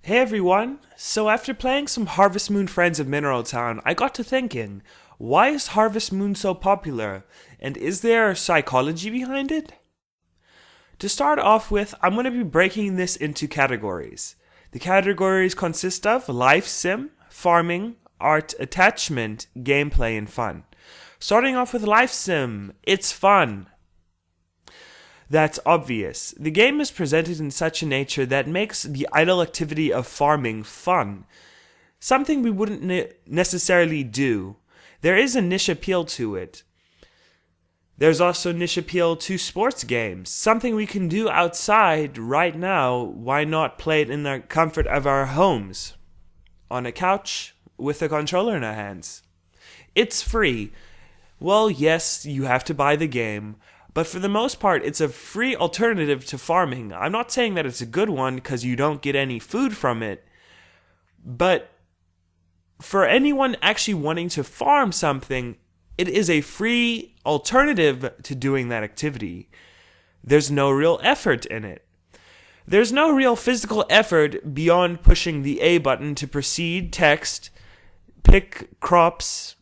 Hey everyone! So after playing some Harvest Moon Friends of Mineral Town, I got to thinking, why is Harvest Moon so popular? And is there psychology behind it? To start off with, I'm going to be breaking this into categories. The categories consist of life sim, farming, art, attachment, gameplay, and fun. Starting off with life sim, it's fun. That's obvious. The game is presented in such a nature that makes the idle activity of farming fun. Something we wouldn't necessarily do. There is a niche appeal to it. There's also niche appeal to sports games. Something we can do outside right now. Why not play it in the comfort of our homes? On a couch with a controller in our hands. It's free. Well, yes, you have to buy the game. But for the most part, it's a free alternative to farming. I'm not saying that it's a good one because you don't get any food from it. But for anyone actually wanting to farm something, it is a free alternative to doing that activity. There's no real effort in it. There's no real physical effort beyond pushing the A button to proceed, text, pick crops,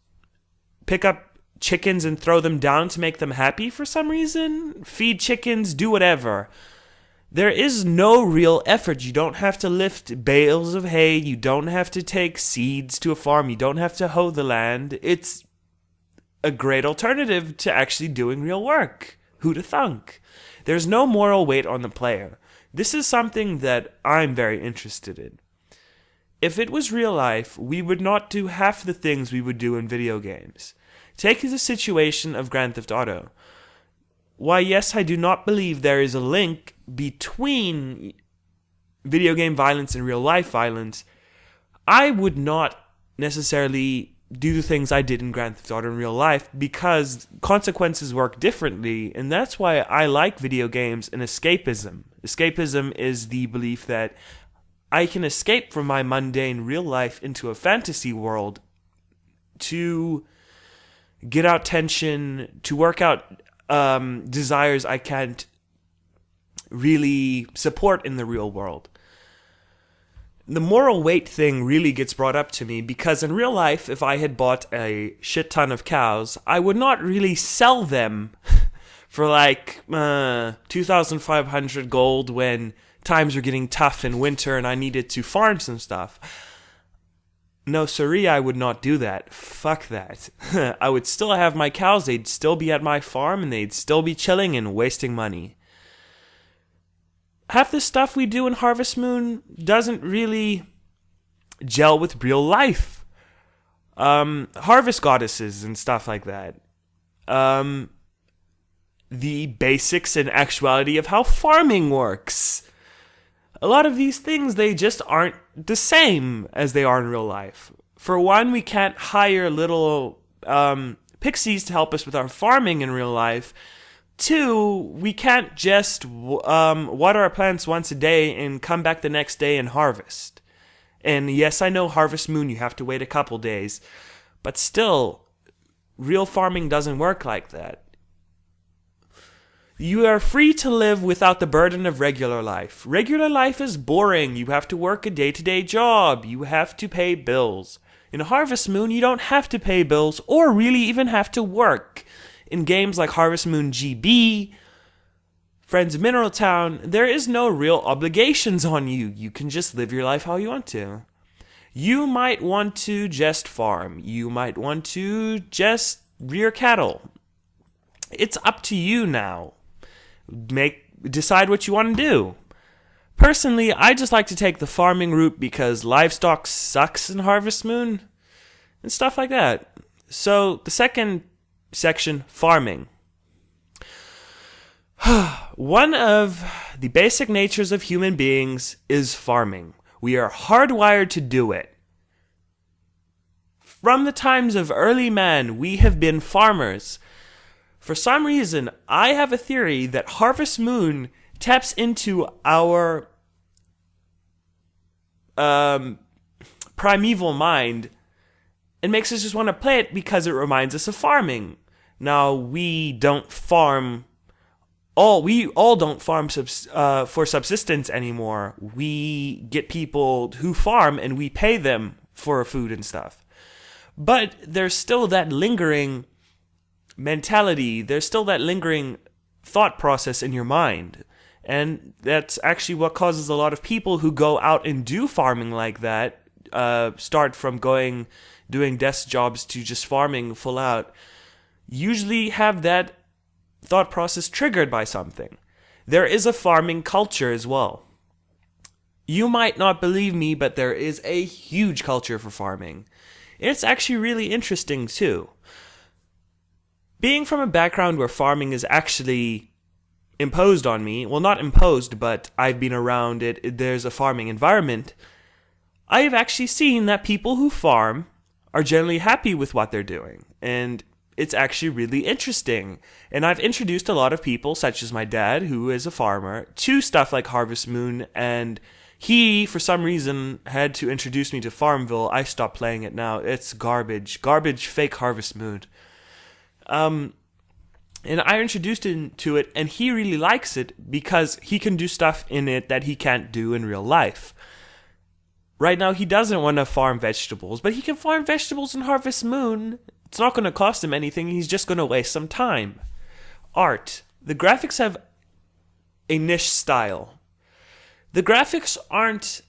pick up chickens and throw them down to make them happy for some reason, feed chickens, do whatever. There is no real effort. You don't have to lift bales of hay, you don't have to take seeds to a farm, you don't have to hoe the land. It's a great alternative to actually doing real work. Who'da thunk? There's no moral weight on the player. This is something that I'm very interested in. If it was real life, we would not do half the things we would do in video games. Take the situation of Grand Theft Auto. Why, yes, I do not believe there is a link between video game violence and real life violence. I would not necessarily do the things I did in Grand Theft Auto in real life because consequences work differently, and that's why I like video games and escapism. Escapism is the belief that I can escape from my mundane real life into a fantasy world to get out tension, to work out desires I can't really support in the real world. The moral weight thing really gets brought up to me because in real life, if I had bought a shit ton of cows, I would not really sell them for like 2,500 gold when times were getting tough in winter and I needed to farm some stuff. No, siree, I would not do that. Fuck that. I would still have my cows, they'd still be at my farm, and they'd still be chilling and wasting money. Half the stuff we do in Harvest Moon doesn't really gel with real life. Harvest goddesses and stuff like that. The basics and actuality of how farming works. A lot of these things, they just aren't the same as they are in real life. For one, we can't hire little pixies to help us with our farming in real life. Two, we can't just water our plants once a day and come back the next day and harvest. And yes, I know Harvest Moon, you have to wait a couple days. But still, real farming doesn't work like that. You are free to live without the burden of regular life. Regular life is boring. You have to work a day-to-day job. You have to pay bills. In Harvest Moon, you don't have to pay bills or really even have to work. In games like Harvest Moon GB, Friends of Mineral Town, there is no real obligations on you. You can just live your life how you want to. You might want to just farm. You might want to just rear cattle. It's up to you now. Decide what you want to do. Personally, I just like to take the farming route because livestock sucks in Harvest Moon and stuff like that. So the second section, farming. One of the basic natures of human beings is farming. We are hardwired to do it. From the times of early man, we have been farmers. For some reason, I have a theory that Harvest Moon taps into our primeval mind and makes us just want to play it because it reminds us of farming. Now, we don't farm we all don't farm for subsistence anymore. We get people who farm and we pay them for food and stuff. But there's still that lingering mentality. There's still that lingering thought process in your mind. And that's actually what causes a lot of people who go out and do farming like that, start from doing desk jobs to just farming full out, usually have that thought process triggered by something. There is a farming culture as well. You might not believe me, but there is a huge culture for farming. It's actually really interesting too. Being from a background where farming is actually imposed on me, well, not imposed, but I've been around it, there's a farming environment, I've actually seen that people who farm are generally happy with what they're doing. And it's actually really interesting. And I've introduced a lot of people, such as my dad, who is a farmer, to stuff like Harvest Moon, and he, for some reason, had to introduce me to Farmville. I stopped playing it now. It's garbage. Garbage, fake Harvest Moon. And I introduced him to it, and he really likes it because he can do stuff in it that he can't do in real life. Right now, he doesn't want to farm vegetables, but he can farm vegetables in Harvest Moon. It's not going to cost him anything. He's just going to waste some time. Art. The graphics have a niche style. The graphics aren't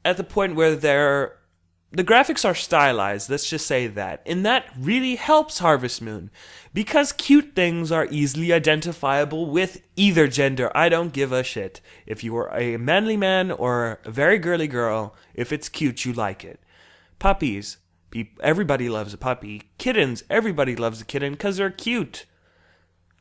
at the point where the graphics are stylized, let's just say that. And that really helps Harvest Moon, because cute things are easily identifiable with either gender. I don't give a shit. If you are a manly man or a very girly girl, if it's cute, you like it. Puppies. Everybody loves a puppy. Kittens. Everybody loves a kitten because they're cute.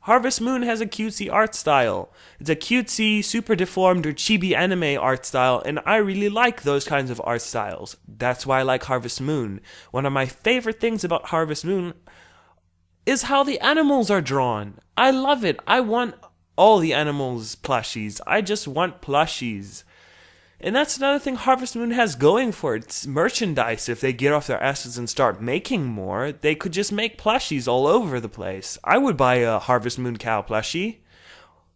Harvest Moon has a cutesy art style. It's a cutesy, super deformed or chibi anime art style, and I really like those kinds of art styles. That's why I like Harvest Moon. One of my favorite things about Harvest Moon is how the animals are drawn. I love it. I want all the animals plushies. I just want plushies. And that's another thing Harvest Moon has going for it. It's merchandise. If they get off their asses and start making more, they could just make plushies all over the place. I would buy a Harvest Moon cow plushie,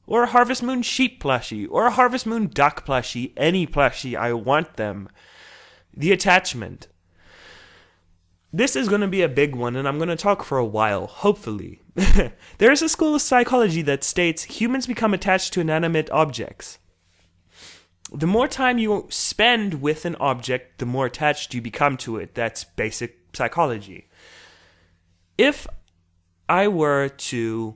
or a Harvest Moon sheep plushie, or a Harvest Moon duck plushie. Any plushie, I want them. The attachment. This is going to be a big one, and I'm going to talk for a while, hopefully. There is a school of psychology that states humans become attached to inanimate objects. The more time you spend with an object, the more attached you become to it. That's basic psychology. If I were to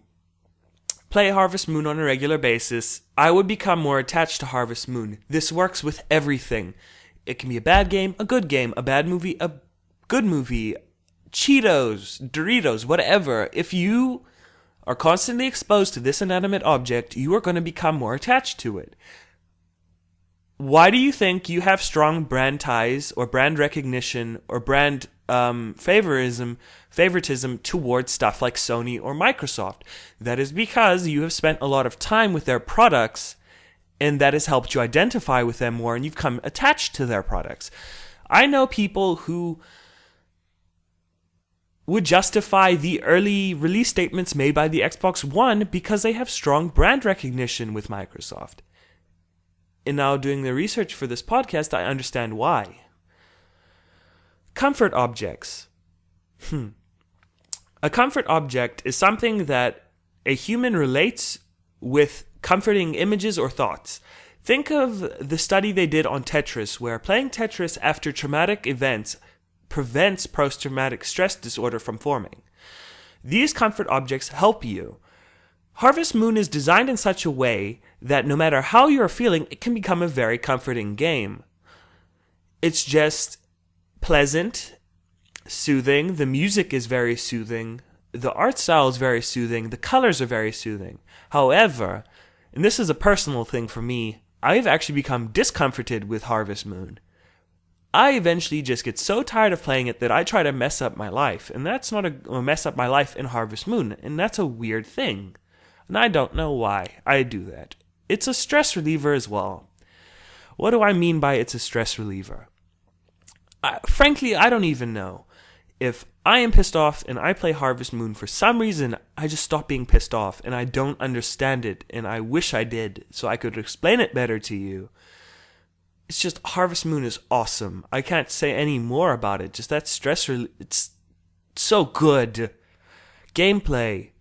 play Harvest Moon on a regular basis, I would become more attached to Harvest Moon. This works with everything. It can be a bad game, a good game, a bad movie, a good movie, Cheetos, Doritos, whatever. If you are constantly exposed to this inanimate object, you are going to become more attached to it. Why do you think you have strong brand ties or brand recognition or brand favoritism towards stuff like Sony or Microsoft? That is because you have spent a lot of time with their products, and that has helped you identify with them more, and you've come attached to their products. I know people who would justify the early release statements made by the Xbox One because they have strong brand recognition with Microsoft. And now doing the research for this podcast, I understand why. Comfort objects. A comfort object is something that a human relates with comforting images or thoughts. Think of the study they did on Tetris, where playing Tetris after traumatic events prevents post-traumatic stress disorder from forming. These comfort objects help you. Harvest Moon is designed in such a way that no matter how you're feeling, it can become a very comforting game. It's just pleasant, soothing, the music is very soothing, the art style is very soothing, the colors are very soothing. However, and this is a personal thing for me, I've actually become discomforted with Harvest Moon. I eventually just get so tired of playing it that I try to mess up my life, and that's not a mess up my life in Harvest Moon, and that's a weird thing. And I don't know why I do that. It's a stress reliever as well. What do I mean by it's a stress reliever? Frankly, I don't even know. if I am pissed off and I play Harvest Moon, for some reason, I just stop being pissed off and I don't understand it, and I wish I did so I could explain it better to you. It's just, Harvest Moon is awesome. I can't say any more about it. Just that it's so good. Gameplay.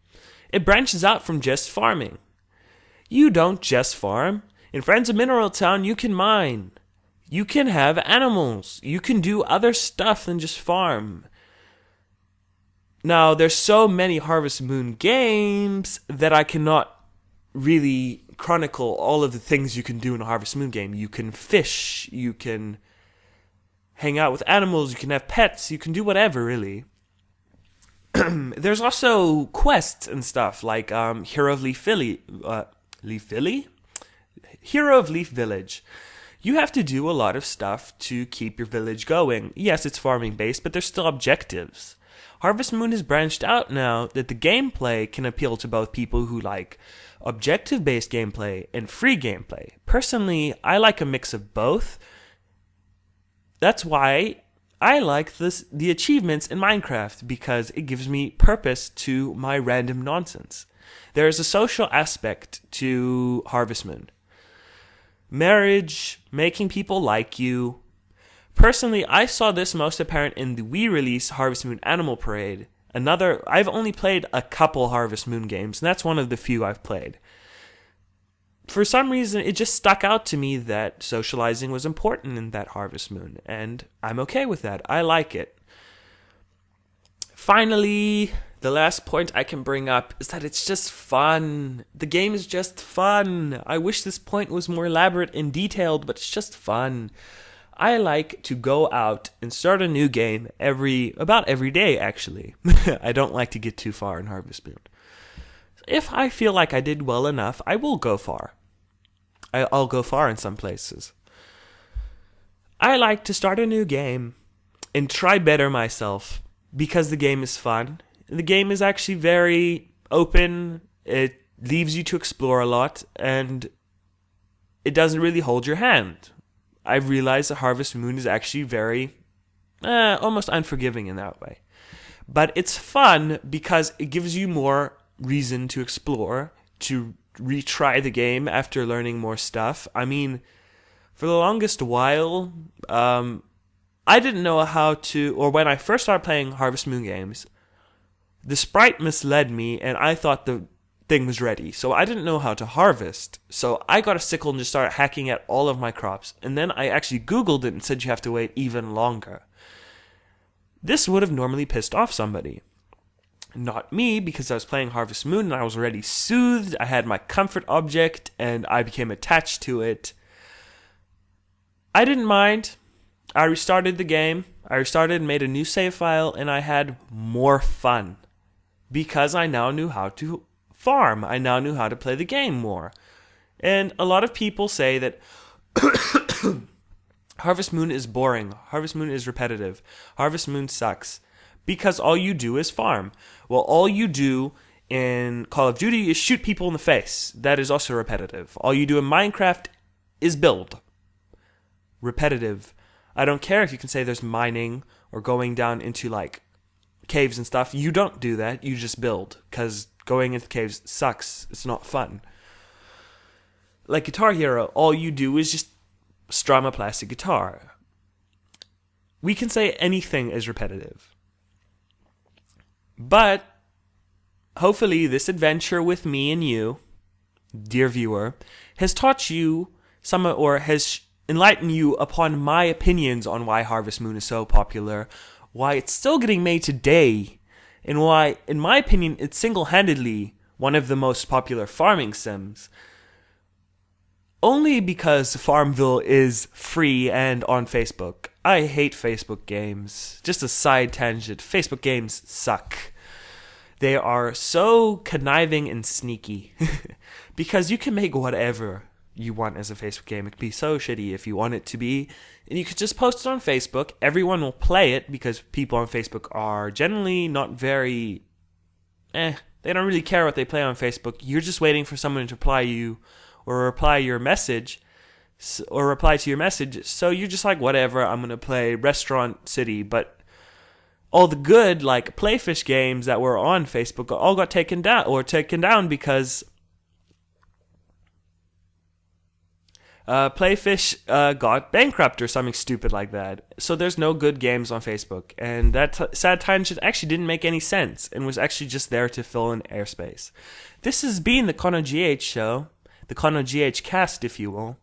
It branches out from just farming. You don't just farm. In Friends of Mineral Town, you can mine. You can have animals. You can do other stuff than just farm. Now, there's so many Harvest Moon games that I cannot really chronicle all of the things you can do in a Harvest Moon game. You can fish, you can hang out with animals, you can have pets, you can do whatever, really. There's also quests and stuff like Hero of Leaf Village. You have to do a lot of stuff to keep your village going. Yes, it's farming based, but there's still objectives. Harvest Moon has branched out now that the gameplay can appeal to both people who like objective-based gameplay and free gameplay. Personally, I like a mix of both. That's why I like the achievements in Minecraft, because it gives me purpose to my random nonsense. There is a social aspect to Harvest Moon. Marriage, making people like you. Personally, I saw this most apparent in the Wii release Harvest Moon Animal Parade. I've only played a couple Harvest Moon games, and that's one of the few I've played. For some reason, it just stuck out to me that socializing was important in that Harvest Moon, and I'm okay with that. I like it. Finally, the last point I can bring up is that it's just fun. The game is just fun. I wish this point was more elaborate and detailed, but it's just fun. I like to go out and start a new game about every day, actually. I don't like to get too far in Harvest Moon. If I feel like I did well enough, I will go far. I'll go far in some places. I like to start a new game and try better myself because the game is fun. The game is actually very open. It leaves you to explore a lot, and it doesn't really hold your hand. I've realized that Harvest Moon is actually very, almost unforgiving in that way. But it's fun because it gives you more reason to explore, to retry the game after learning more stuff. I mean, for the longest while, I didn't know how to, or when I first started playing Harvest Moon games, the sprite misled me and I thought the thing was ready. So I didn't know how to harvest. So I got a sickle and just started hacking at all of my crops. And then I actually Googled it and said you have to wait even longer. This would have normally pissed off somebody. Not me, because I was playing Harvest Moon and I was already soothed. I had my comfort object and I became attached to it. I didn't mind. I restarted the game. I restarted and made a new save file, and I had more fun because I now knew how to farm. I now knew how to play the game more. And a lot of people say that Harvest Moon is boring. Harvest Moon is repetitive. Harvest Moon sucks because all you do is farm. Well, all you do in Call of Duty is shoot people in the face. That is also repetitive. All you do in Minecraft is build. Repetitive. I don't care if you can say there's mining or going down into like caves and stuff. You don't do that. You just build, because going into caves sucks. It's not fun. Like Guitar Hero, all you do is just strum a plastic guitar. We can say anything is repetitive. But hopefully this adventure with me and you, dear viewer, has taught you or has enlightened you upon my opinions on why Harvest Moon is so popular, why it's still getting made today, and why, in my opinion, it's single-handedly one of the most popular farming sims. Only because Farmville is free and on Facebook. I hate Facebook games. Just a side tangent. Facebook games suck. They are so conniving and sneaky. Because you can make whatever you want as a Facebook game. It could be so shitty if you want it to be. And you could just post it on Facebook. Everyone will play it because people on Facebook are generally not very... They don't really care what they play on Facebook. You're just waiting for someone to reply you or reply to your message. So you're just like, whatever, I'm going to play Restaurant City. But all the good, like, Playfish games that were on Facebook all got taken down because Playfish got bankrupt or something stupid like that. So there's no good games on Facebook. And that sad tangent actually didn't make any sense and was actually just there to fill in airspace. This has been the Conoghcast show, the Conoghcast, if you will.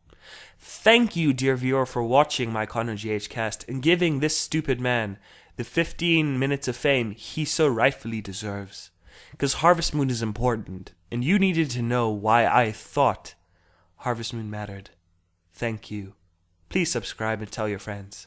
Thank you, dear viewer, for watching my Conoghcast and giving this stupid man the 15 minutes of fame he so rightfully deserves. Because Harvest Moon is important, and you needed to know why I thought Harvest Moon mattered. Thank you. Please subscribe and tell your friends.